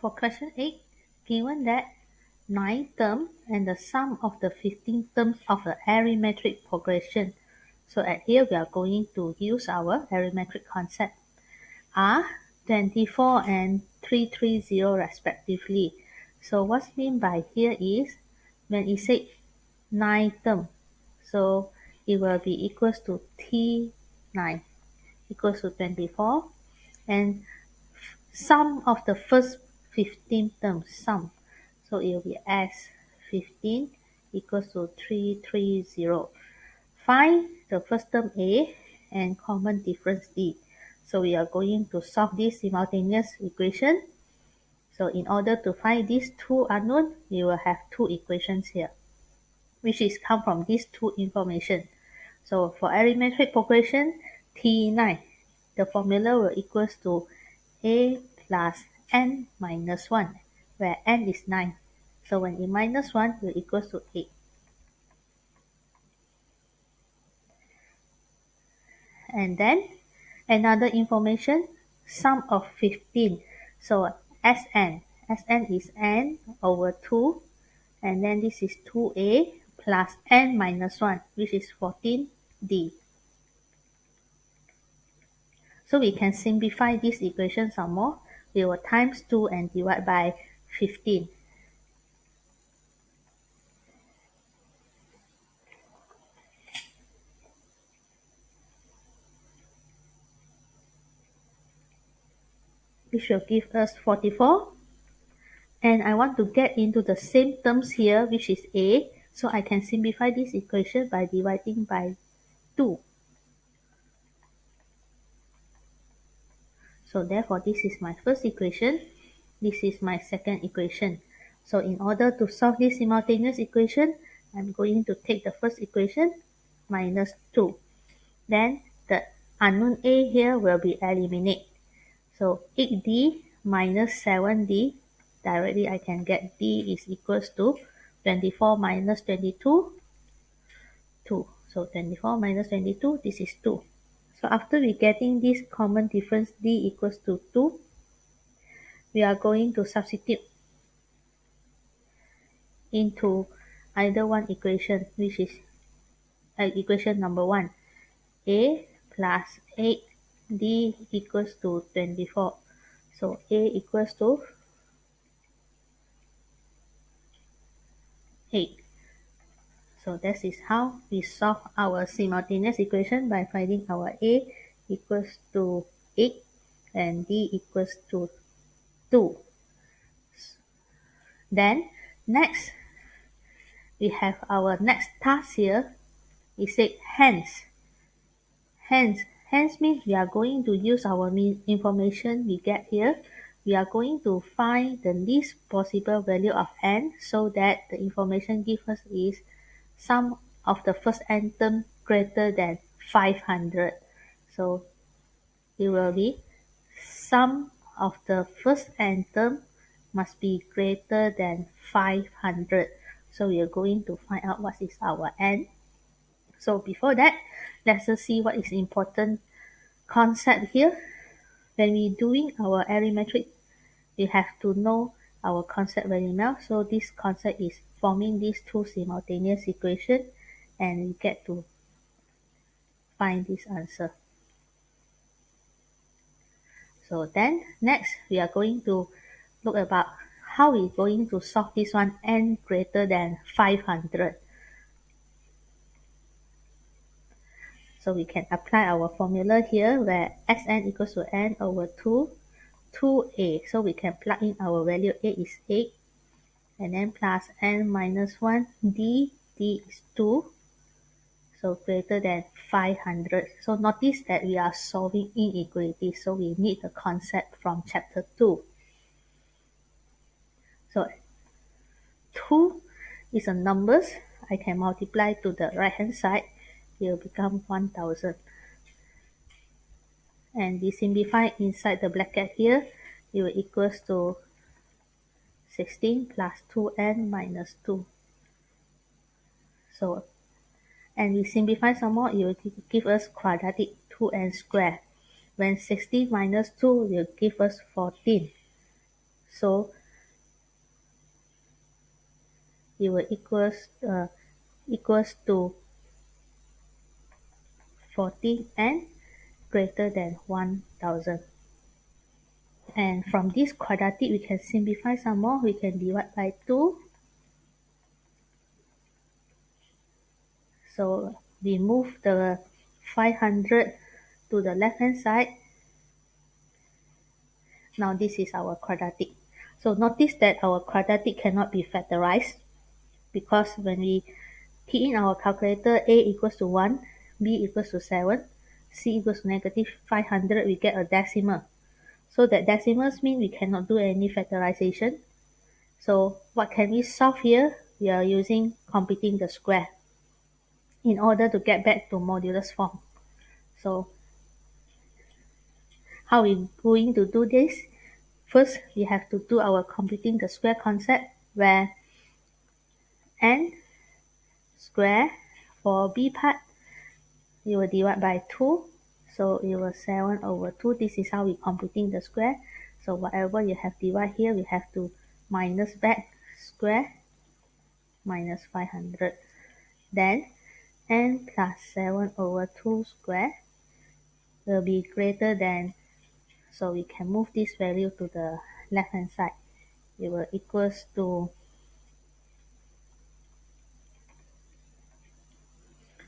For question 8, given that 9 terms and the sum of the 15 terms of the arithmetic progression. So at here we are going to use our arithmetic concept are 24 and 330 respectively. So what's meant by here is when it says 9 term, so it will be equals to T9 equals to 24 and sum of the first 15 terms sum, so it will be S15 equals to 330. Find the first term A and common difference D. So we are going to solve this simultaneous equation. So in order to find these two unknown, we will have two equations here, which is come from these two information. So for arithmetic progression, T9, the formula will equals to A plus n minus 1, where n is 9. So when it minus 1 will equals to 8. And then another information, sum of 15. So Sn is n over 2, and then this is 2a plus n minus 1, which is 14d. So we can simplify this equation some more. We will times 2 and divide by 15. Which will give us 44. And I want to get into the same terms here, which is a. So I can simplify this equation by dividing by 2. So therefore, this is my first equation. This is my second equation. So in order to solve this simultaneous equation, I'm going to take the first equation minus 2. Then the unknown a here will be eliminated. So 8d minus 7d, directly I can get d is equals to 24 minus 22, 2. So 24 minus 22, this is 2. So after we getting this common difference d equals to 2, we are going to substitute into either one equation, which is equation number 1. A plus 8d equals to 24. So a equals to 8. So this is how we solve our simultaneous equation by finding our a equals to 8 and d equals to 2. Then next, we have our next task here. It said hence. Hence means we are going to use our information we get here. We are going to find the least possible value of n, so that the information given us is sum of the first n term greater than 500. So it will be sum of the first n term must be greater than 500. So we are going to find out what is our n. So before that, let's just see what is important concept here. When we doing our arithmetic, we have to know our concept very well. So this concept is forming these two simultaneous equations, and we get to find this answer. So then next, we are going to look about how we're going to solve this one n greater than 500. So we can apply our formula here, where Sn equals to n over 2a. So we can plug in our value. A is 8, and then plus n minus 1, d is 2. So greater than 500. So notice that we are solving inequality, so we need the concept from chapter 2. So 2 is a numbers. I can multiply to the right hand side. It will become 1000. And we simplify inside the bracket here. It will equals to 16 plus 2n minus 2. So, and we simplify some more, it will give us quadratic 2n squared. When 16 minus 2 will give us 14. So it will equals to 14 and greater than 1000. And from this quadratic, we can simplify some more. We can divide by 2. So we move the 500 to the left hand side. Now this is our quadratic. So notice that our quadratic cannot be factorized, because when we key in our calculator, A equals to 1, B equals to 7, C equals to negative 500, we get a decimal. So that decimals mean we cannot do any factorization. So what can we solve here? We are using completing the square in order to get back to modulus form. So how we going to do this? First, we have to do our completing the square concept, where n square for B part, you will divide by 2. So it was 7 over 2. This is how we completing the square. So whatever you have divided here, we have to minus back square minus 500. Then n plus 7 over 2 square will be greater than, so we can move this value to the left hand side. It will equals to,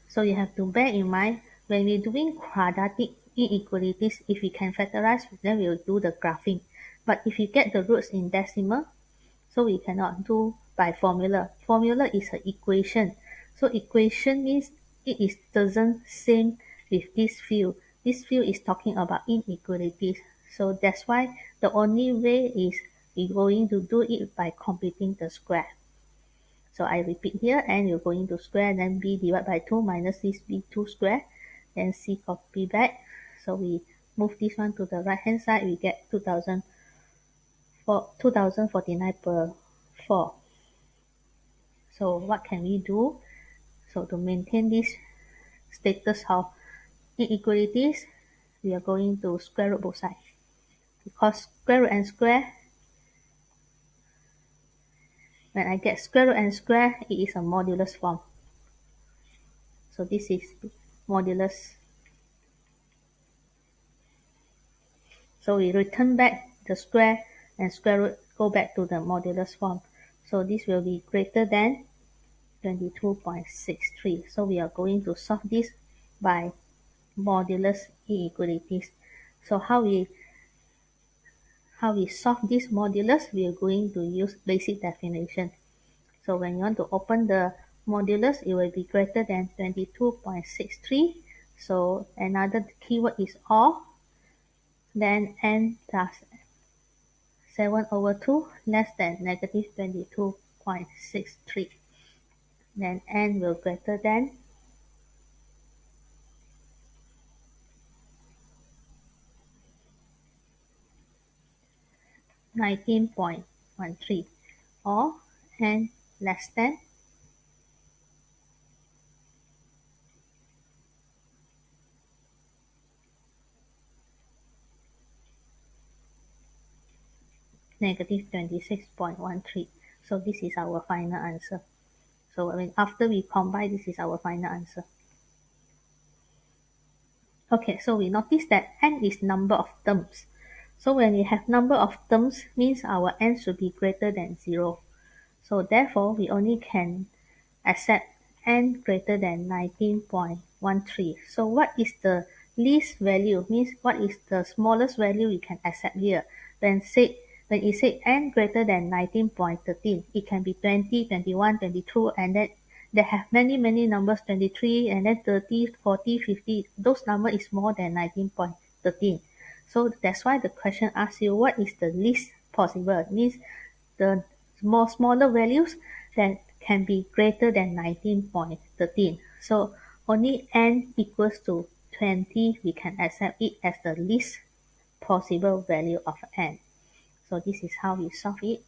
so you have to bear in mind, when we're doing quadratic inequalities, if we can factorize, then we'll do the graphing. But if you get the roots in decimal, so we cannot do by formula. Formula is an equation. So equation means it is doesn't same with this field. This field is talking about inequalities. So that's why the only way is we're going to do it by completing the square. So I repeat here, and you're going to square, then b divided by 2 minus this b2 square, then c copy back. So we move this one to the right hand side, we get 2049 per 4. So what can we do? So to maintain this status of inequalities, we are going to square root both sides. Because square root and square, when I get square root and square, it is a modulus form. So this is modulus. So we return back the square, and square root go back to the modulus form. So this will be greater than 22.63. So we are going to solve this by modulus inequalities. So how we solve this modulus, we are going to use basic definition. So when you want to open the modulus, it will be greater than 22.63. So another keyword is or. Then n plus 7 over 2 less than negative 22.63. Then n will greater than 19.13, or n less than negative 26.13. So this is our final answer. So after we combine, this is our final answer. Okay, so we notice that n is number of terms. So when we have number of terms, means our n should be greater than 0. So therefore, we only can accept n greater than 19.13. So what is the least value? Means what is the smallest value we can accept here? When it say n greater than 19.13, it can be 20, 21, 22, and then they have many numbers, 23, and then 30, 40, 50. Those number is more than 19.13. So that's why the question asks you, what is the least possible? It means the smaller values that can be greater than 19.13. So only n equals to 20, we can accept it as the least possible value of n. So this is how we solve it.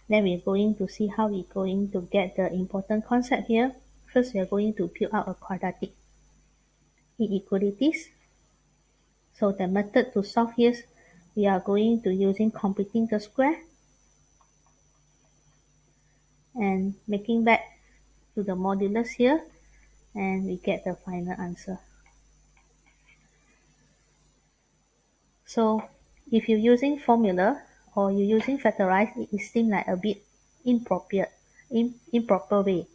Then we're going to see how we're going to get the important concept here. First, we are going to build out a quadratic inequalities. So the method to solve here, we are going to using completing the square and making back to the modulus here, and we get the final answer. So if you're using formula or you're using factorize, it seems like a bit improper way.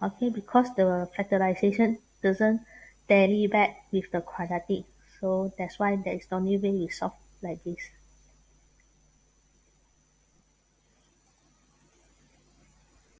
Okay, because the factorization doesn't tally back with the quadratic. So that's why there is the only way we solve like this.